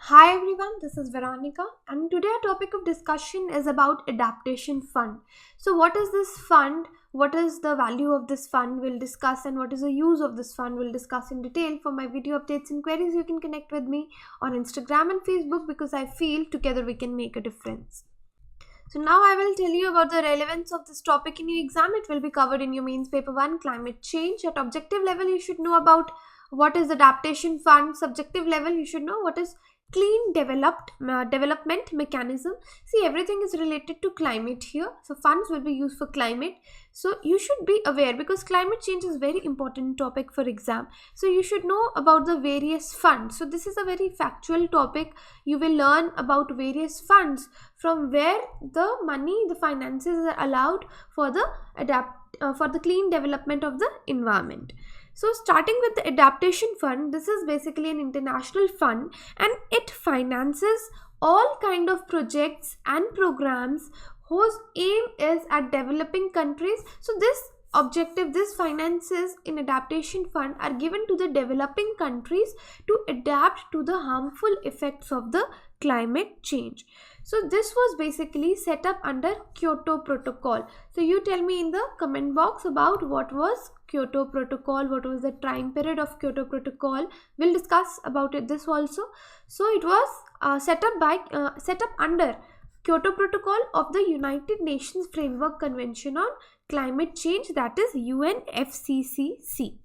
Hi everyone, this is Veronica, and today our topic of discussion is about Adaptation Fund. So what is this fund? What is the value of this fund? We'll discuss, and what is the use of this fund? We'll discuss in detail. For my video updates and queries, you can connect with me on Instagram and Facebook because I feel together we can make a difference. So now I will tell you about the relevance of this topic in your exam. It will be covered in your mains paper 1, climate change. At objective level, you should know about what is adaptation fund. Subjective level, you should know what is clean development mechanism. See, everything is related to climate here, so funds will be used for climate. So you should be aware, because climate change is very important topic for exam, so you should know about the various funds. So this is a very factual topic. You will learn about various funds, from where the money, the finances are allowed for the clean development of the environment. So starting with the Adaptation Fund, this is basically an international fund, and it finances all kind of projects and programs whose aim is at developing countries. So these finances in Adaptation Fund are given to the developing countries to adapt to the harmful effects of the climate change. So this was basically set up under Kyoto Protocol. So you tell me in the comment box about what was Kyoto Protocol, what was the time period of Kyoto Protocol. We'll discuss about this also. So it was set up under Kyoto Protocol of the United Nations Framework Convention on Climate Change, that is UNFCCC.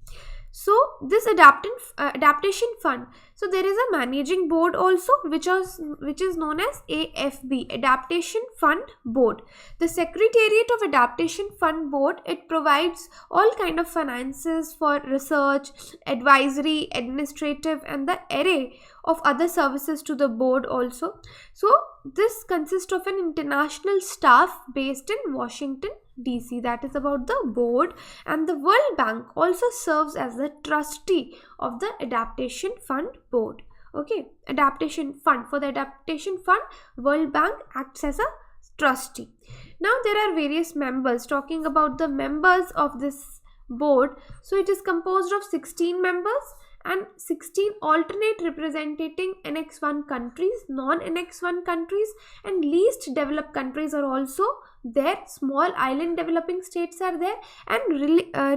So this adaptation fund, so there is a managing board also, which is known as AFB, Adaptation Fund Board. The Secretariat of Adaptation Fund Board, it provides all kind of finances for research, advisory, administrative, and the array of other services to the board also. So this consists of an international staff based in Washington DC. That is about the board. And the World Bank also serves as the trustee of the Adaptation Fund Board. Okay, Adaptation Fund. For the Adaptation Fund, World Bank acts as a trustee. Now there are various members. Talking about the members of this board, so it is composed of 16 members and 16 alternate representing Annex 1 countries, non-Annex 1 countries, and least developed countries are also there. Small island developing states are there, and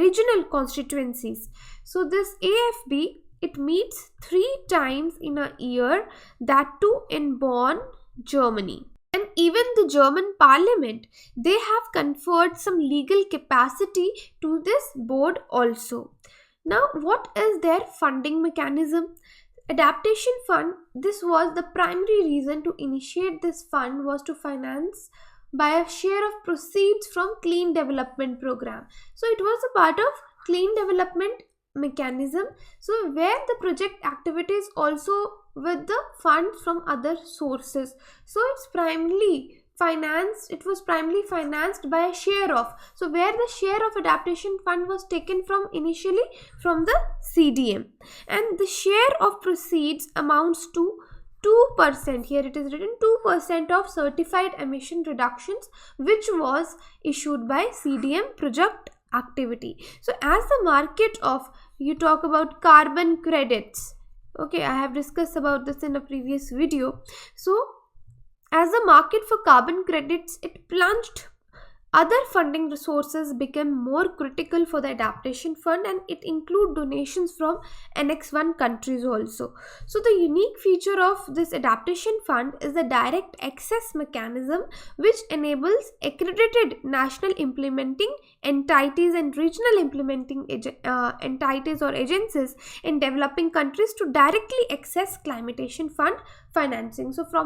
regional constituencies. So this AFB, it meets 3 times in a year, that too in Bonn, Germany. And even the German parliament, they have conferred some legal capacity to this board also. Now, what is their funding mechanism? Adaptation Fund, this was the primary reason to initiate this fund, was to finance by a share of proceeds from clean development program. So it was a part of clean development mechanism, so where the project activities also with the funds from other sources. So it was primarily financed by a share of, so where the share of Adaptation Fund was taken from initially from the CDM, and the share of proceeds amounts to 2%. Here it is written 2% of certified emission reductions, which was issued by CDM project activity. So as the market of, you talk about carbon credits, okay, I have discussed about this in a previous video. So as the market for carbon credits, it plunged, other funding resources became more critical for the Adaptation Fund, and it include donations from Annex 1 countries also. So the unique feature of this Adaptation Fund is the direct access mechanism, which enables accredited national implementing entities and regional implementing entities or agencies in developing countries to directly access Climation Fund financing. So for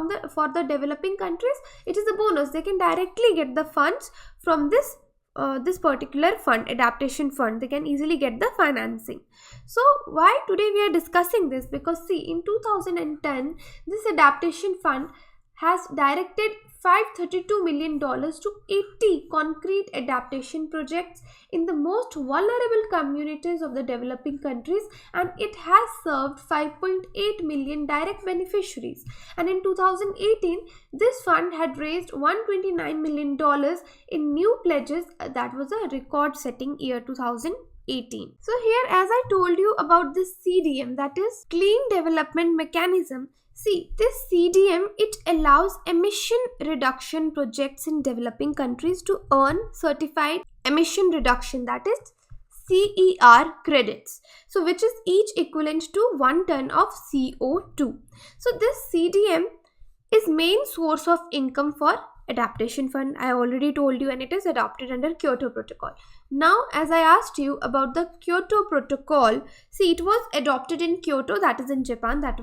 the developing countries, it is a bonus, they can directly get the funds from this particular fund, Adaptation Fund. They can easily get the financing. So why today we are discussing this? Because see, in 2010 this Adaptation Fund has directed $532 million to 80 concrete adaptation projects in the most vulnerable communities of the developing countries, and it has served 5.8 million direct beneficiaries. And in 2018, this fund had raised $129 million in new pledges. That was a record-setting year 2018. So here, as I told you about this CDM, that is Clean Development Mechanism, See, this CDM, it allows emission reduction projects in developing countries to earn certified emission reduction, that is CER credits, so which is each equivalent to 1 ton of CO2. So this CDM is main source of income for Adaptation Fund, I already told you, and it is adopted under Kyoto Protocol. Now, as I asked you about the Kyoto Protocol, see, it was adopted in Kyoto, that is in Japan, that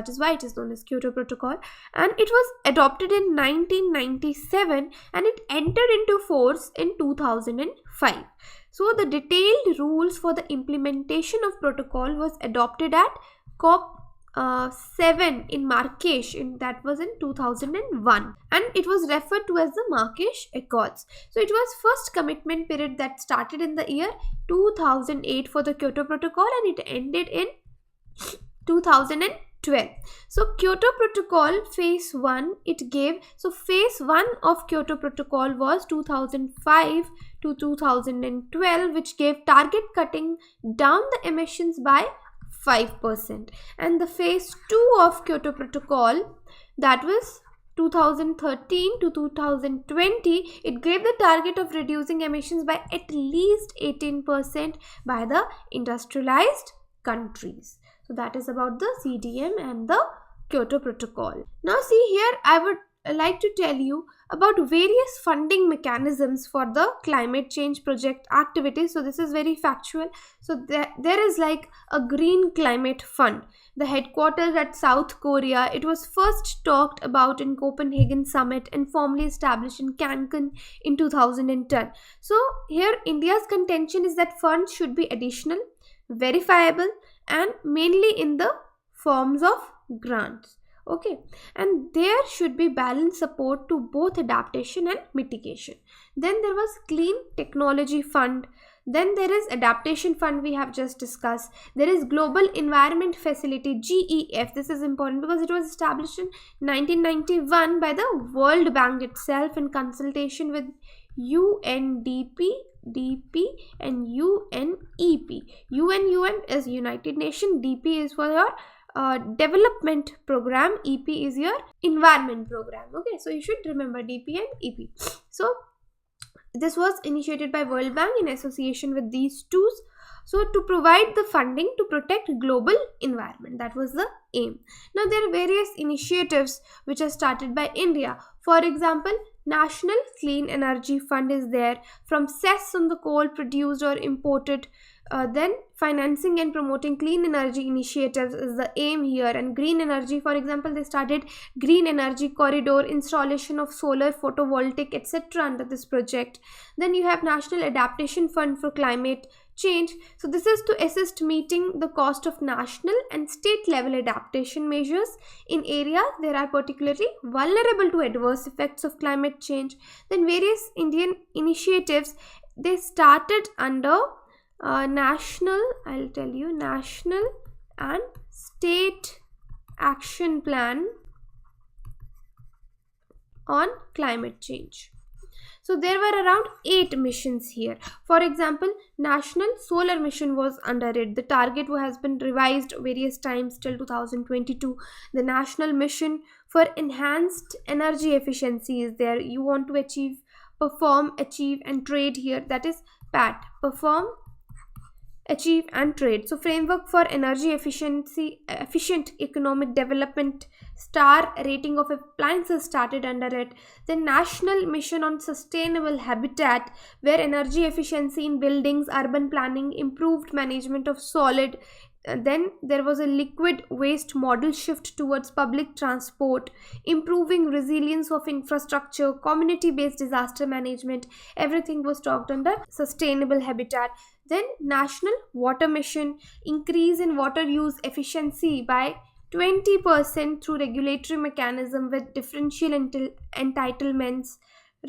is why it is known as Kyoto Protocol, and it was adopted in 1997 and it entered into force in 2005. So the detailed rules for the implementation of protocol was adopted at COP 7 in Marrakesh, that was in 2001, and it was referred to as the Marrakesh Accords. So it was first commitment period that started in the year 2008 for the Kyoto Protocol and it ended in 2012. So Kyoto Protocol phase 1, it gave, so phase 1 of Kyoto Protocol was 2005 to 2012, which gave target cutting down the emissions by 5%, and the phase 2 of Kyoto Protocol, that was 2013 to 2020, it gave the target of reducing emissions by at least 18% by the industrialized countries. So that is about the CDM and the Kyoto Protocol. Now see here, I would like to tell you about various funding mechanisms for the climate change project activities. So this is very factual. So there is like a green climate fund. The headquarters at South Korea. It was first talked about in Copenhagen summit and formally established in Cancun in 2010. So here India's contention is that funds should be additional, verifiable, and mainly in the forms of grants. Okay, and there should be balanced support to both adaptation and mitigation. Then there was Clean Technology Fund. Then there is Adaptation Fund, we have just discussed. There is Global Environment Facility, GEF. This is important because it was established in 1991 by the World Bank itself in consultation with UNDP, DP and UNEP. UN is United Nations, DP is for your development program, EP is your environment program. Okay, so you should remember DP and EP. So this was initiated by World Bank in association with these two, so to provide the funding to protect global environment. That was the aim. Now there are various initiatives which are started by India. For example, National Clean Energy Fund is there, from cess on the coal produced or imported. Then financing and promoting clean energy initiatives is the aim here, and green energy, for example, they started green energy corridor, installation of solar, photovoltaic, etc. under this project. Then you have National Adaptation Fund for climate change. So this is to assist meeting the cost of national and state level adaptation measures in areas that are particularly vulnerable to adverse effects of climate change. Then various Indian initiatives, they started under national and state action plan on climate change. So there were around 8 missions here. For example, National Solar Mission was under it. The target has been revised various times till 2022. The National Mission for Enhanced Energy Efficiency is there. You want to achieve, perform, achieve and trade here. That is PAT. Perform, achieve and trade. So framework for energy efficiency, efficient economic development, star rating of appliances started under it. Then National Mission on Sustainable Habitat, where energy efficiency in buildings, urban planning, improved management of solid. Then there was a liquid waste model shift towards public transport, improving resilience of infrastructure, community-based disaster management. Everything was talked under sustainable habitat. Then National Water Mission, increase in water use efficiency by 20% through regulatory mechanism with differential entitlements,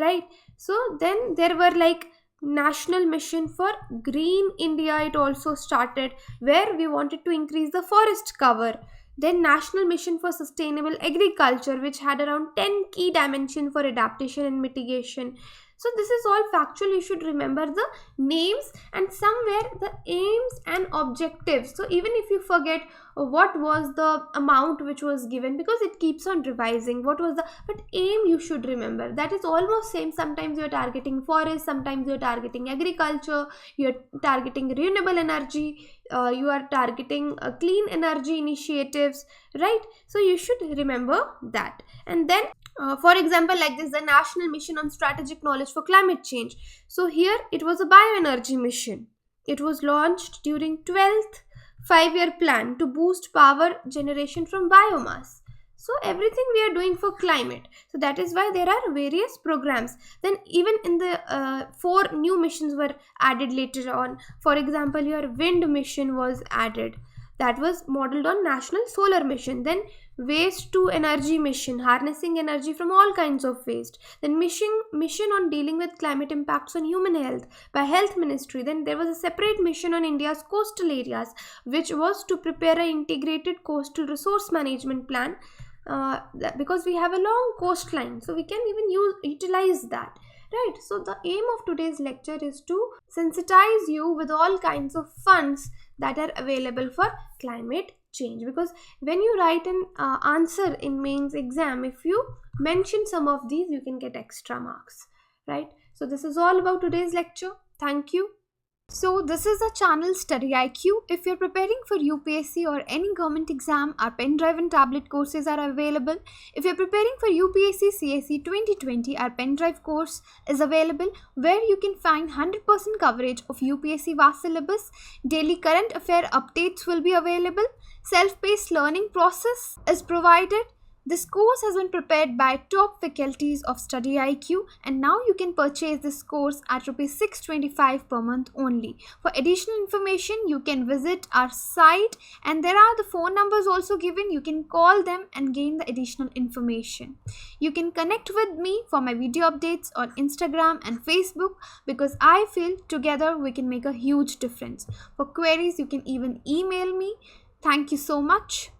right? So then there were like National Mission for Green India, it also started, where we wanted to increase the forest cover. Then National Mission for Sustainable Agriculture, which had around 10 key dimensions for adaptation and mitigation. So this is all factual. You should remember the names and somewhere the aims and objectives. So even if you forget what was the amount which was given, because it keeps on revising what was the, but aim you should remember that is almost same. Sometimes you are targeting forest, sometimes you are targeting agriculture, you are targeting renewable energy, you are targeting clean energy initiatives, right? So you should remember that. And then for example, like this, the National Mission on Strategic Knowledge for Climate Change. So here it was a bioenergy mission. It was launched during 12th 5-year plan to boost power generation from biomass. So everything we are doing for climate. So that is why there are various programs. Then even in the 4 new missions were added later on. For example, your wind mission was added. That was modeled on National Solar Mission. Then waste to energy mission, harnessing energy from all kinds of waste. Then mission on dealing with climate impacts on human health by Health Ministry. Then there was a separate mission on India's coastal areas, which was to prepare an integrated coastal resource management plan, because we have a long coastline, so we can even utilize that, right? So the aim of today's lecture is to sensitize you with all kinds of funds that are available for climate change, because when you write an answer in mains exam, if you mention some of these, you can get extra marks, right? So this is all about today's lecture. Thank you. So this is the channel StudyIQ. If you're preparing for UPSC or any government exam, our pen drive and tablet courses are available. If you're preparing for UPSC CSE 2020, our pen drive course is available, where you can find 100% coverage of UPSC vast syllabus. Daily current affair updates will be available. Self-paced learning process is provided. This course has been prepared by top faculties of StudyIQ, and now you can purchase this course at Rs 625 per month only. For additional information, you can visit our site, and there are the phone numbers also given. You can call them and gain the additional information. You can connect with me for my video updates on Instagram and Facebook, because I feel together we can make a huge difference. For queries, you can even email me. Thank you so much.